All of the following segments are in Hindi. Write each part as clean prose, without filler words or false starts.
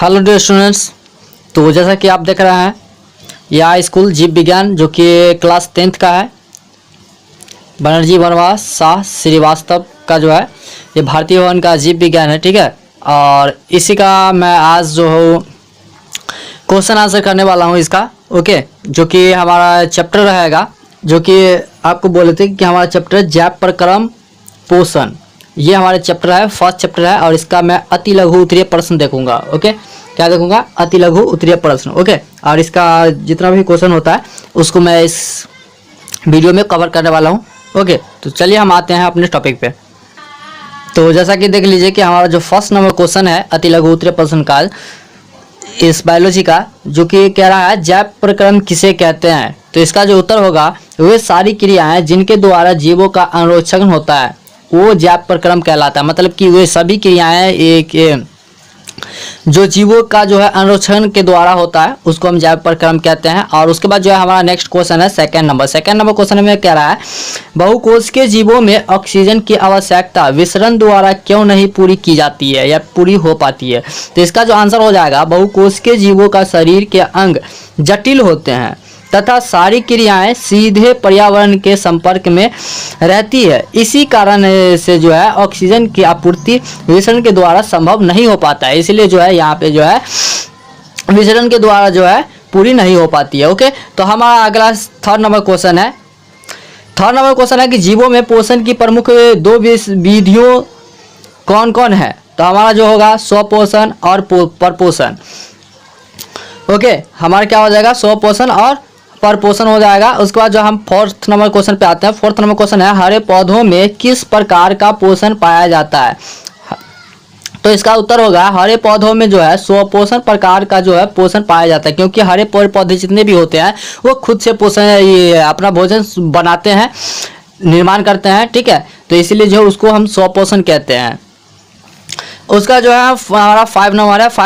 Hello dear students. तो जैसा कि आप देख रहे हैं यह स्कूल जीव विज्ञान जो कि क्लास 10th का है, बनर्जी वनवास शाह श्रीवास्तव का जो है ये भारतीय भवन का जीव विज्ञान है, ठीक है। और इसी का मैं आज जो हूँ क्वेश्चन आंसर करने वाला हूँ इसका, ओके। जो कि हमारा चैप्टर रहेगा, जो कि आपको बोले थे कि हमारा चैप्टर जैव प्रक्रम पोषण, ये हमारे चैप्टर है, फर्स्ट चैप्टर है। और इसका मैं अति लघु उत्तरीय प्रश्न देखूंगा, ओके। क्या देखूंगा? अति लघु उत्तरीय प्रश्न, ओके। और इसका जितना भी क्वेश्चन होता है उसको मैं इस वीडियो में कवर करने वाला हूँ, ओके। तो चलिए हम आते हैं अपने टॉपिक पे। तो जैसा कि देख लीजिए कि हमारा जो फर्स्ट नंबर क्वेश्चन है अति लघु उत्तरीय प्रश्न का इस बायोलॉजी का, जो कि कह रहा है जैव प्रक्रम किसे कहते हैं। तो इसका जो उत्तर होगा वे सारी क्रियाएं जिनके द्वारा जीवों का अनुरोक्षण होता है वो जैव प्रक्रम कहलाता है। मतलब कि वे सभी क्रियाएं एक जो जीवों का जो है अनुरोक्षण के द्वारा होता है उसको हम जैव प्रक्रम कहते हैं। और उसके बाद जो है हमारा नेक्स्ट क्वेश्चन है सेकंड नंबर क्वेश्चन में कह रहा है बहुकोश के जीवों में ऑक्सीजन की आवश्यकता विसरण द्वारा क्यों नहीं पूरी की जाती है या पूरी हो पाती है। तो इसका जो आंसर हो जाएगा बहुकोश के जीवों का शरीर के अंग जटिल होते हैं तथा सारी क्रियाएं सीधे पर्यावरण के संपर्क में रहती है। इसी कारण से जो है ऑक्सीजन की आपूर्ति विसरण के द्वारा संभव नहीं हो पाता है। इसलिए जो है यहाँ पे जो है विसरण के द्वारा जो है पूरी नहीं हो पाती है, ओके। तो हमारा अगला थर्ड नंबर क्वेश्चन है कि जीवों में पोषण की प्रमुख दो विधियों कौन कौन है। तो हमारा जो होगा स्वपोषण और परपोषण, ओके। हमारा क्या हो जाएगा? स्वपोषण और परपोषण हो जाएगा। उसके बाद जो हम फोर्थ नंबर क्वेश्चन पे आते हैं। फोर्थ नंबर क्वेश्चन है हरे पौधों में किस प्रकार का पोषण पाया जाता है। तो इसका उत्तर होगा हरे पौधों में जो है स्वपोषण प्रकार का जो है पोषण पाया जाता है, क्योंकि हरे पौधे जितने भी होते हैं वो खुद से पोषण ये अपना भोजन बनाते हैं, निर्माण करते हैं, ठीक है। तो इसीलिए जो उसको हम स्वपोषण कहते हैं। उसका जो है हमारा 5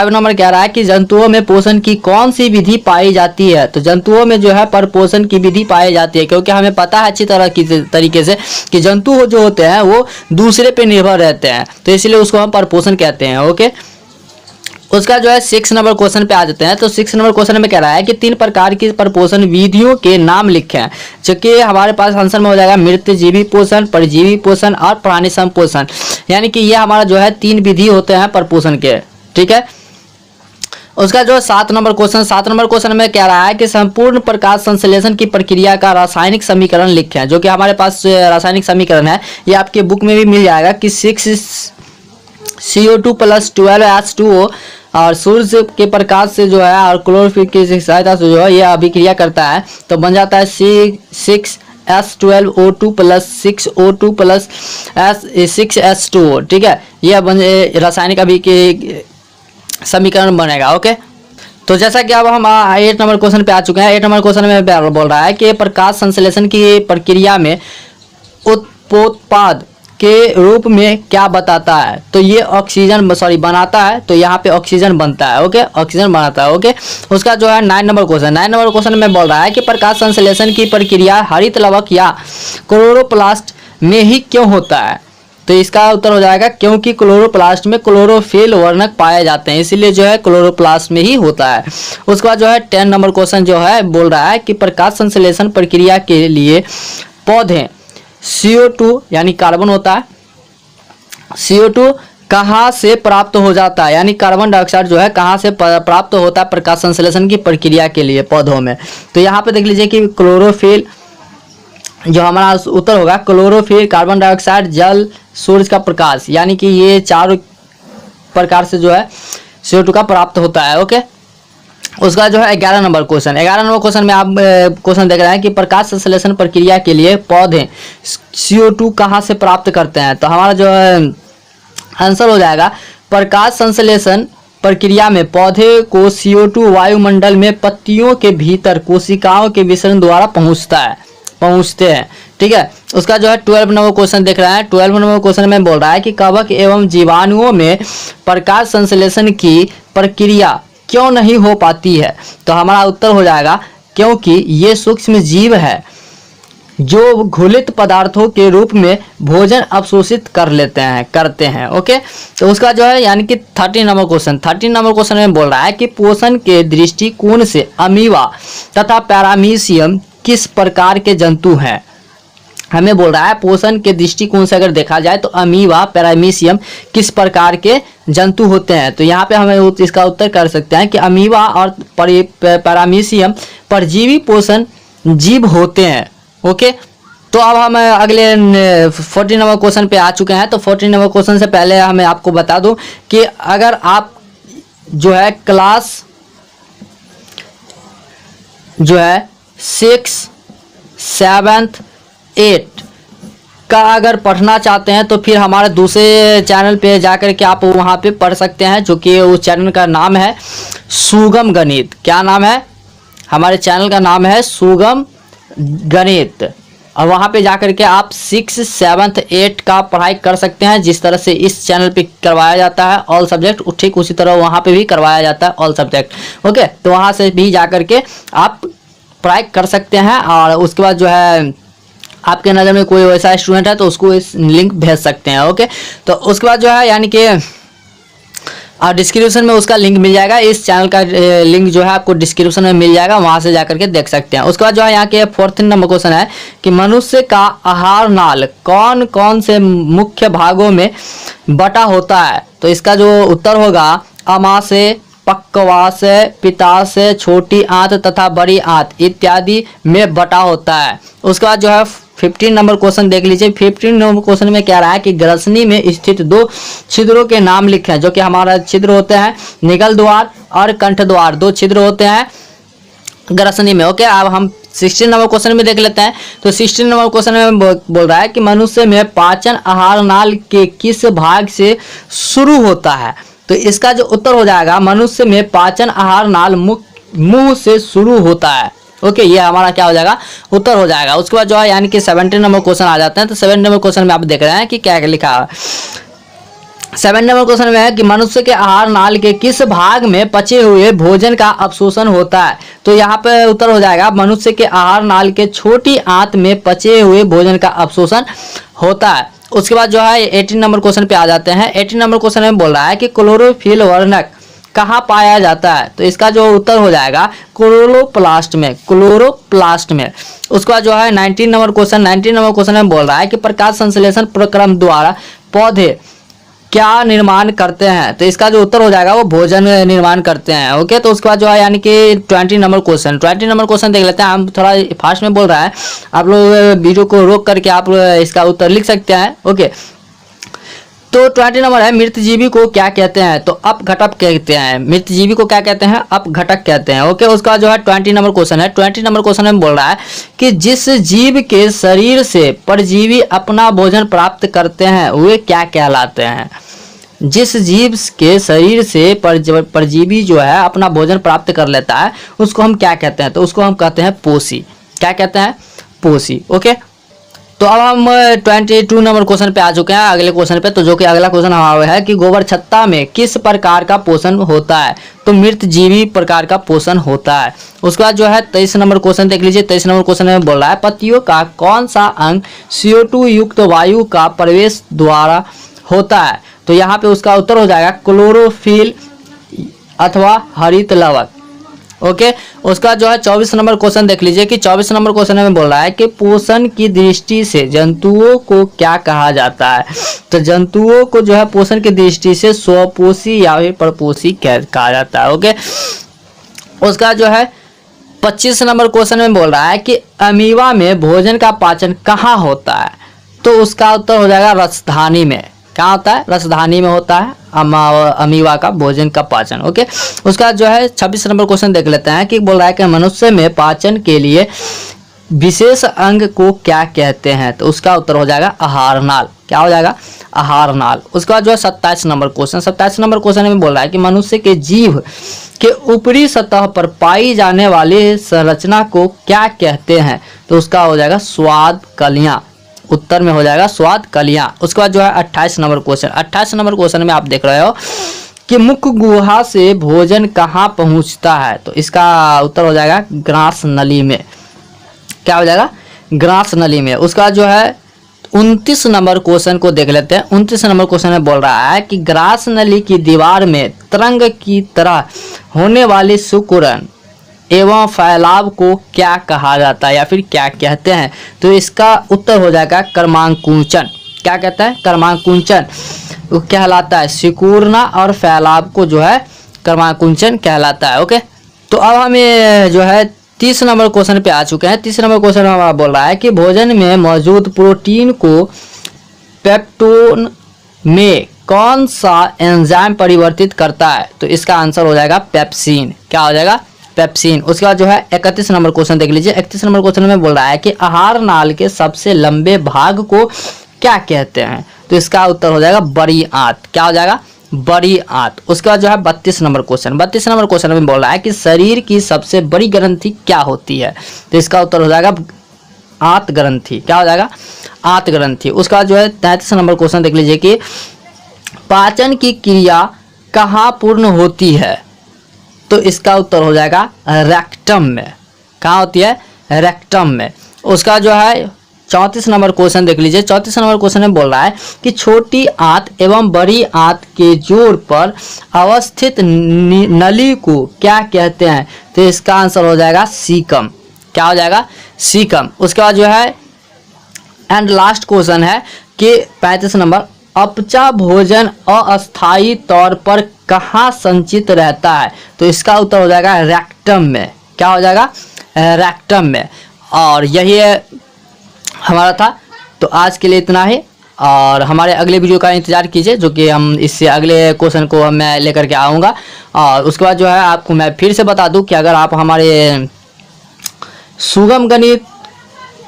नंबर कह रहा है कि जंतुओं में पोषण की कौन सी विधि पाई जाती है। तो जंतुओं में जो है परपोषण की विधि पाई जाती है, क्योंकि हमें पता है अच्छी तरह की तरीके से कि जंतु जो होते हैं वो दूसरे पे निर्भर रहते हैं, तो इसलिए उसको हम परपोषण कहते हैं, ओके। उसका जो है 6 नंबर क्वेश्चन पे आ जाते हैं। तो 6 नंबर क्वेश्चन में कह रहा है कि 3 प्रकार की परपोषण विधियों के नाम लिखे हैं, जो कि हमारे पास आंसर में हो जाएगा मृतजीवी पोषण, परजीवी पोषण और प्राणी संपोषण। यानी कि ये हमारा जो है 3 विधि होते हैं परपोषण के, ठीक है। उसका जो 7 नंबर क्वेश्चन में कह रहा है कि संपूर्ण प्रकाश संश्लेषण की प्रक्रिया का रासायनिक समीकरण लिखें, जो कि हमारे पास रासायनिक समीकरण है ये आपके बुक में भी मिल जाएगा कि 6CO2 + 12H2O और सूर्य के प्रकाश से जो है और क्लोरोफिल की सहायता से जो है ये अभिक्रिया करता है, तो बन जाता है 6S12O2 + 6O2 + 6H2O, ठीक है। ये रासायनिक समीकरण बनेगा, ओके। तो जैसा कि अब हम 8 नंबर क्वेश्चन पे आ चुके हैं। 8 नंबर क्वेश्चन में बोल रहा है कि प्रकाश संश्लेषण की प्रक्रिया में उत्पोत्पाद के रूप में क्या बताता है। तो ये बनाता है, तो यहाँ पे ऑक्सीजन बनता है, ओके। ऑक्सीजन बनाता है, ओके। उसका जो है 9 नंबर क्वेश्चन में बोल रहा है कि प्रकाश संश्लेषण की प्रक्रिया हरित लवक या क्लोरोप्लास्ट में ही क्यों होता है। तो इसका उत्तर हो जाएगा क्योंकि क्लोरोप्लास्ट में क्लोरोफिल वर्णक पाए जाते हैं, इसीलिए जो है क्लोरोप्लास्ट में ही होता है। उसके बाद जो है 10 नंबर क्वेश्चन जो है बोल रहा है कि प्रकाश संश्लेषण प्रक्रिया के लिए पौधे CO2 यानी कार्बन होता है, CO2 कहाँ से प्राप्त हो जाता है, यानी कार्बन डाइऑक्साइड जो है कहाँ से प्राप्त होता है प्रकाश संश्लेषण की प्रक्रिया के लिए पौधों में। तो यहाँ पे देख लीजिए कि क्लोरोफिल जो हमारा उत्तर होगा क्लोरोफिल, कार्बन डाइऑक्साइड, जल, सूर्य का प्रकाश, यानी कि ये 4 प्रकार से जो है CO2 का प्राप्त होता है, ओके। उसका जो है 11 नंबर क्वेश्चन में आप क्वेश्चन देख रहे हैं कि प्रकाश संश्लेषण प्रक्रिया के लिए पौधे CO2 कहाँ से प्राप्त करते हैं। तो हमारा जो है आंसर हो जाएगा प्रकाश संश्लेषण प्रक्रिया में पौधे को CO2 वायुमंडल में पत्तियों के भीतर कोशिकाओं के विसरण द्वारा पहुँचते हैं, ठीक है। उसका जो है 12 नंबर क्वेश्चन देख रहे हैं। 12 नंबर क्वेश्चन में बोल रहा है कि कवक एवं जीवाणुओं में प्रकाश संश्लेषण की प्रक्रिया क्यों नहीं हो पाती है। तो हमारा उत्तर हो जाएगा क्योंकि ये सूक्ष्म जीव है, जो घुलित पदार्थों के रूप में भोजन अवशोषित करते हैं। ओके, तो उसका जो है यानी कि 13 नंबर क्वेश्चन में बोल रहा है कि पोषण के दृष्टिकोण से अमीबा तथा पैरामीशियम किस प्रकार के जंतु हैं। हमें बोल रहा है पोषण के दृष्टिकोण से अगर देखा जाए तो अमीबा पैरामीशियम किस प्रकार के जंतु होते हैं। तो यहाँ पे हमें इसका उत्तर कर सकते हैं कि अमीबा और पैरामीशियम परजीवी पोषण जीव होते हैं। ओके, तो अब हम अगले 14 नंबर क्वेश्चन पे आ चुके हैं। तो 14 नंबर क्वेश्चन से पहले हमें आपको बता दूं कि अगर आप जो है क्लास जो है 6, 7, 8 का अगर पढ़ना चाहते हैं तो फिर हमारे दूसरे चैनल पे जाकर के आप वहाँ पे पढ़ सकते हैं, जो कि उस चैनल का नाम है सुगम गणित। क्या नाम है? हमारे चैनल का नाम है सुगम गणित। और वहाँ पे जाकर के आप 6, 7, 8 का पढ़ाई कर सकते हैं। जिस तरह से इस चैनल पे करवाया जाता है ऑल सब्जेक्ट, ठीक उसी तरह वहाँ पे भी करवाया जाता है ऑल सब्जेक्ट। ओके, तो वहाँ से भी जाकर के आप पढ़ाई कर सकते हैं। और उसके बाद जो है आपके नज़र में कोई वैसा स्टूडेंट है तो उसको इस लिंक भेज सकते हैं। ओके, तो उसके बाद जो है यानी कि डिस्क्रिप्शन में उसका लिंक मिल जाएगा। इस चैनल का लिंक जो है आपको डिस्क्रिप्शन में मिल जाएगा, वहाँ से जाकर के देख सकते हैं। उसके बाद जो है यहाँ के 14 नंबर क्वेश्चन है कि मनुष्य का आहार नाल कौन कौन से मुख्य भागों में बटा होता है। तो इसका जो उत्तर होगा अमाशय, पक्वाशय, पित्ताशय, छोटी आंत तथा बड़ी आंत इत्यादि में बटा होता है। उसके बाद जो है 15 नंबर क्वेश्चन देख लीजिए। 15 नंबर क्वेश्चन में कह रहा है कि ग्रसनी में स्थित 2 छिद्रों के नाम लिखें, जो कि हमारा छिद्र होते हैं निगल द्वार और कंठ द्वार। 2 छिद्र होते हैं ग्रसनी में। ओके, अब हम 16 नंबर क्वेश्चन में देख लेते हैं। तो 16 नंबर क्वेश्चन में बोल रहा है कि मनुष्य में पाचन आहार नाल के किस भाग से शुरू होता है। तो इसका जो उत्तर हो जाएगा मनुष्य में पाचन आहार नाल मुंह से शुरू होता है। ओके, ये हमारा क्या हो जाएगा? उत्तर हो जाएगा। उसके बाद जो है यानी कि 17 नंबर क्वेश्चन आ जाते हैं। तो 7 नंबर क्वेश्चन में आप देख रहे हैं कि क्या लिखा है। 7 नंबर क्वेश्चन में है कि मनुष्य के आहार नाल के किस भाग में पचे हुए भोजन का अवशोषण होता है। तो यहाँ पे उत्तर हो जाएगा मनुष्य के आहार नाल के छोटी आंत में पचे हुए भोजन का अवशोषण होता है। उसके बाद जो है 18 नंबर क्वेश्चन पे आ जाते हैं। 18 नंबर क्वेश्चन में बोल रहा है कि क्लोरोफिल वर्णक कहाँ पाया जाता है। तो इसका जो उत्तर हो जाएगा क्लोरोप्लास्ट में। उसके बाद जो है 19 नंबर क्वेश्चन में बोल रहा है कि प्रकाश संश्लेषण प्रक्रम द्वारा पौधे क्या निर्माण करते हैं। तो इसका जो उत्तर हो जाएगा वो भोजन निर्माण करते हैं। ओके, तो उसके बाद जो है यानी कि 20 नंबर क्वेश्चन देख लेते हैं। हम थोड़ा फास्ट में बोल रहा है, आप लोग वीडियो को रोक करके आप इसका उत्तर लिख सकते हैं। ओके, तो 20 नंबर है मृतजीवी को क्या कहते हैं। तो अपघटक कहते हैं। मृतजीवी को क्या कहते हैं? अपघटक कहते हैं। ओके, उसका जो है 20 नंबर क्वेश्चन है। 20 नंबर क्वेश्चन में बोल रहा है कि जिस जीव के शरीर से परजीवी अपना भोजन प्राप्त करते हैं वे क्या कहलाते हैं। जिस जीव के शरीर से परजीवी जो है अपना भोजन प्राप्त कर लेता है उसको हम क्या कहते हैं। तो उसको हम कहते हैं पोषी। क्या कहते हैं? पोषी। ओके, तो अब हम 22 नंबर क्वेश्चन पे आ चुके हैं, अगले क्वेश्चन पे। तो जो कि अगला क्वेश्चन हमारा है कि गोबर छत्ता में किस प्रकार का पोषण होता है। तो मृतजीवी प्रकार का पोषण होता है। उसके बाद जो है 23 नंबर क्वेश्चन देख लीजिए। 23 नंबर क्वेश्चन में बोल रहा है पत्तियों का कौन सा अंग CO2 युक्त वायु का प्रवेश द्वारा होता है। तो यहाँ पे उसका उत्तर हो जाएगा क्लोरोफिल अथवा हरित लवक। ओके, उसका जो है 24 नंबर क्वेश्चन देख लीजिए कि 24 नंबर क्वेश्चन में बोल रहा है कि पोषण की दृष्टि से जंतुओं को क्या कहा जाता है। तो जंतुओं को जो है पोषण की दृष्टि से स्वपोषी या फिर परपोषी कहा जाता है। ओके, उसका जो है 25 नंबर क्वेश्चन में बोल रहा है कि अमीबा में भोजन का पाचन कहाँ होता है। तो उसका उत्तर हो जाएगा रसधानी में। क्या होता है? रसधानी में होता है अमीबा का भोजन का पाचन। ओके, उसका जो है 26 नंबर क्वेश्चन देख लेते हैं कि बोल रहा है कि मनुष्य में पाचन के लिए विशेष अंग को क्या कहते हैं। तो उसका उत्तर हो जाएगा आहार नाल। क्या हो जाएगा? आहार नाल। उसके बाद जो है 27 नंबर क्वेश्चन में बोल रहा है कि मनुष्य के जीभ के ऊपरी सतह पर पाई जाने वाली संरचना को क्या कहते हैं। तो उसका हो जाएगा स्वाद कलियां। उत्तर में हो जाएगा स्वाद कलियां। उसके बाद जो है 28 नंबर क्वेश्चन में आप देख रहे हो कि मुख गुहा से भोजन कहाँ पहुँचता है। तो इसका उत्तर हो जाएगा ग्रास नली में। क्या हो जाएगा? ग्रास नली में। उसका जो है 29 नंबर क्वेश्चन को देख लेते हैं। 29 नंबर क्वेश्चन में बोल रहा है कि ग्रास नली की दीवार में तरंग की तरह होने वाली सिकुड़न एवं फैलाव को क्या कहा जाता है या फिर क्या कहते हैं? तो इसका उत्तर हो जाएगा क्रमांकुंचन। क्या कहता है? क्रमांकुंचन वो कहलाता है। सिकुड़ना और फैलाव को जो है क्रमांकुंचन कहलाता है। ओके, तो अब हमें जो है 30 नंबर क्वेश्चन पे आ चुके हैं। 30 नंबर क्वेश्चन में बोल रहा है कि भोजन में मौजूद प्रोटीन को पेप्टोन में कौन सा एंजाइम परिवर्तित करता है? तो इसका आंसर हो जाएगा पेप्सिन। क्या हो जाएगा? पेप्सिन। उसके बाद जो है 31 नंबर क्वेश्चन देख लीजिए। 31 नंबर क्वेश्चन में बोल रहा है कि आहार नाल के सबसे लंबे भाग को क्या कहते हैं? तो इसका उत्तर हो जाएगा बड़ी आंत। क्या हो जाएगा? बड़ी आंत। उसके बाद जो है 32 नंबर क्वेश्चन। 32 नंबर क्वेश्चन में बोल रहा है कि शरीर की सबसे बड़ी ग्रंथि क्या होती है? तो इसका उत्तर हो जाएगा आंत ग्रंथि। क्या हो जाएगा? आंत ग्रंथि। उसका जो है 33 नंबर क्वेश्चन देख लीजिए कि पाचन की क्रिया कहाँ पूर्ण होती है? तो इसका उत्तर हो जाएगा रेक्टम में। कहाँ होती है? रेक्टम में। उसका जो है 34 नंबर क्वेश्चन देख लीजिए। 34 नंबर क्वेश्चन में बोल रहा है कि छोटी आंत एवं बड़ी आंत के जोड़ पर अवस्थित नली को क्या कहते हैं? तो इसका आंसर हो जाएगा सीकम। क्या हो जाएगा? सीकम। उसके बाद जो है एंड लास्ट क्वेश्चन है कि 35 नंबर, अपचा भोजन अस्थायी तौर पर कहाँ संचित रहता है? तो इसका उत्तर हो जाएगा रेक्टम में। क्या हो जाएगा? रेक्टम में। और यही हमारा था। तो आज के लिए इतना ही, और हमारे अगले वीडियो का इंतजार कीजिए जो कि हम इससे अगले क्वेश्चन को मैं लेकर के आऊँगा। और उसके बाद जो है आपको मैं फिर से बता दूं कि अगर आप हमारे सुगम गणित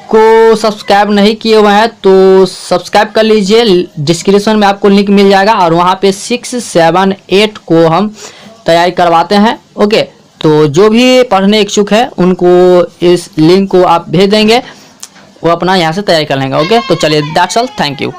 को सब्सक्राइब नहीं किए हुए हैं तो सब्सक्राइब कर लीजिए। डिस्क्रिप्शन में आपको लिंक मिल जाएगा और वहाँ पे 6, 7, 8 को हम तैयारी करवाते हैं। ओके, तो जो भी पढ़ने इच्छुक है उनको इस लिंक को आप भेज देंगे, वो अपना यहाँ से तैयारी कर लेंगे। ओके, तो चलिए दैट्स ऑल, थैंक यू।